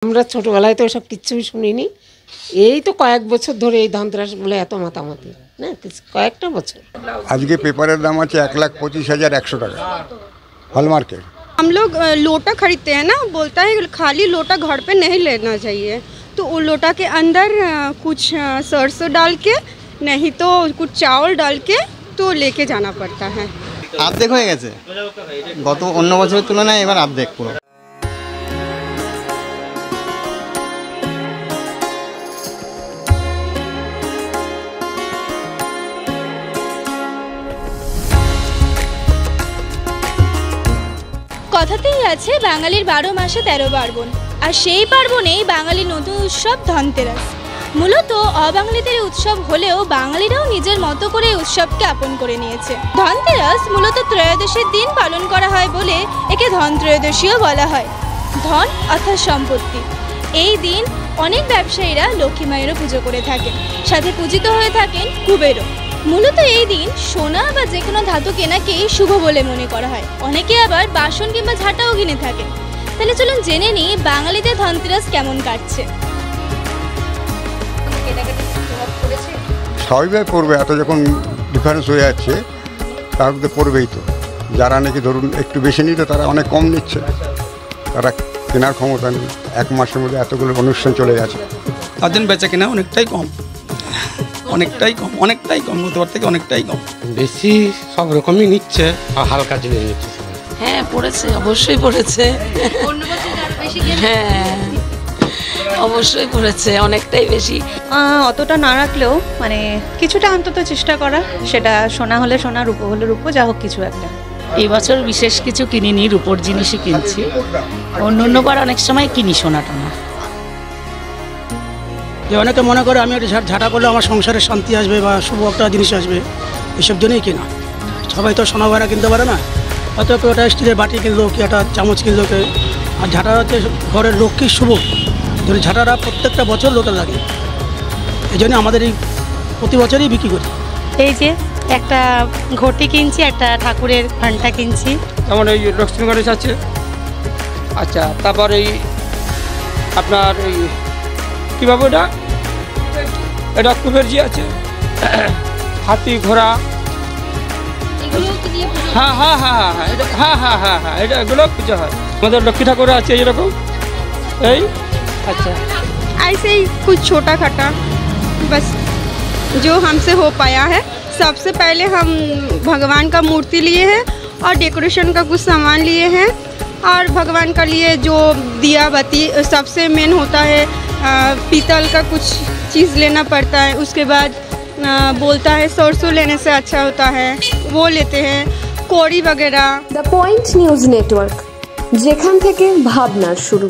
আমরা ছোটবেলায় তো এসব কিচ্ছুই শুনিনি, এই তো কয়েক বছর ধরে এই ধনতেরাস বলে এত মাতামাতি না, কয়েকটা বছর। আজকে পেপারের দাম আছে 1,25,100 টাকা हॉलमार्केट। हम लोग लोटा खरीदते हैं ना, बोलता है खाली लोटा घर पे नहीं लेना चाहिए, तो वो लोटा के अंदर कुछ सरसों डाल के नहीं तो कुछ चावल डाल के तो लेके जाना पड़ता है। आर्धेक হয়ে গেছে গত অন্য বছরের তুলনায় এবার আর্ধেক পুরো। কথাতেই আছে বাঙালির 12 মাসে 13 পার্বণ, আর সেই পার্বণেই বাঙালির নতুন উৎসব ধনতেরাস। মূলত অবাঙালিদের উৎসব হলেও বাঙালিরাও নিজের মতো করে উৎসবকে আপন করে নিয়েছে। ধনতেরাস মূলত ত্রয়োদশীর দিন পালন করা হয় বলে একে ধনত্রয়োদশীও বলা হয়। ধন অর্থাৎ সম্পত্তি। এই দিন অনেক ব্যবসায়ীরা লক্ষ্মী মায়েরও পুজো করে থাকেন, সাথে পূজিত হয়ে থাকেন কুবেরও। মূলত এই দিন সোনা বা যে কোনো ধাতু কেনাকেই শুভ বলে মনে করা হয়। অনেকে আবার বাসন কিংবা ঝাঁটাও কিনে থাকেন। তাহলে চলুন জেনে নিই বাঙালিদের ধনতেরাস কেমন কাটছে। সবাই পড়বে, এত যখন ডিফারেন্স হয়ে যাচ্ছে তাহলে পড়বেই তো। যারা নাকি ধরুন একটু বেশি নিত তারা অনেক কম নিচ্ছে, তারা কেনার ক্ষমতা নেই। এক মাসের মধ্যে এতগুলো অনুষ্ঠান চলে গেছে, তাদের বেচা কেনা অনেকটাই কম, অনেকটাই কম গতবার থেকে অনেকটাই কম। বেশি সব রকমই নিচ্ছে আর হালকা জিনিস নিচ্ছে। হ্যাঁ পড়েছে, অবশ্যই পড়েছে। হ্যাঁ অবশ্যই পড়েছে, অনেকটাই বেশি। অতটা না রাখলেও মানে কিছুটা অন্তত চেষ্টা করা, সেটা সোনা হলে সোনা, রূপো হলে রূপো, যা হোক কিছু একটা। এই বছর বিশেষ কিছু কিনিনি, রূপোর জিনিসই কিনছি। অন্যবার অনেক সময় কিনি সোনা টোনা। যে অনেকে মনে করে আমি একটা ঝাঁটা করলে আমার সংসারে শান্তি আসবে বা শুভ একটা জিনিস আসবে, এসব জন্যই কেনা। সবাই তো সোনা গয়না কিনতে পারে না, হয়তো কেউ একটা স্টিলের বাটি কিনলো, কি একটা চামচ কিনলো, আর ঝাঁটা হচ্ছে ঘরের লক্ষ্মীর শুভ। ধরুন ঝাঁটাটা প্রত্যেকটা বছর লোকের লাগে, এই জন্য আমাদের এই প্রতি বছরই বিক্রি করি। এই যে একটা ঘটি কিনছি, একটা ঠাকুরের ঘণ্টা কিনছি। যেমন এই লক্ষ্মী গণেশ আছে, আচ্ছা, তারপর এই আপনার এই কীভাবে এটা কুবেরজি আছে, হাতি ঘোড়া। হ্যাঁ হ্যাঁ হ্যাঁ হ্যাঁ এটা হ্যাঁ হ্যাঁ হ্যাঁ হ্যাঁ এটা এগুলো পুজো হয়। আমাদের লক্ষ্মী ঠাকুর আছে এরকম এই। अच्छा ऐसे ही कुछ छोटा खटा बस जो हमसे हो पाया है। सबसे पहले हम भगवान का मूर्ति लिए हैं और डेकोरेशन का कुछ सामान लिए हैं, और भगवान का लिए जो दिया बत्ती सबसे मेन होता है, पीतल का कुछ चीज़ लेना पड़ता है। उसके बाद बोलता है सरसों लेने से अच्छा होता है, वो लेते हैं, कोड़ी वगैरह। द पॉइंट न्यूज नेटवर्क, যেখান থেকে ভাবনার শুরু।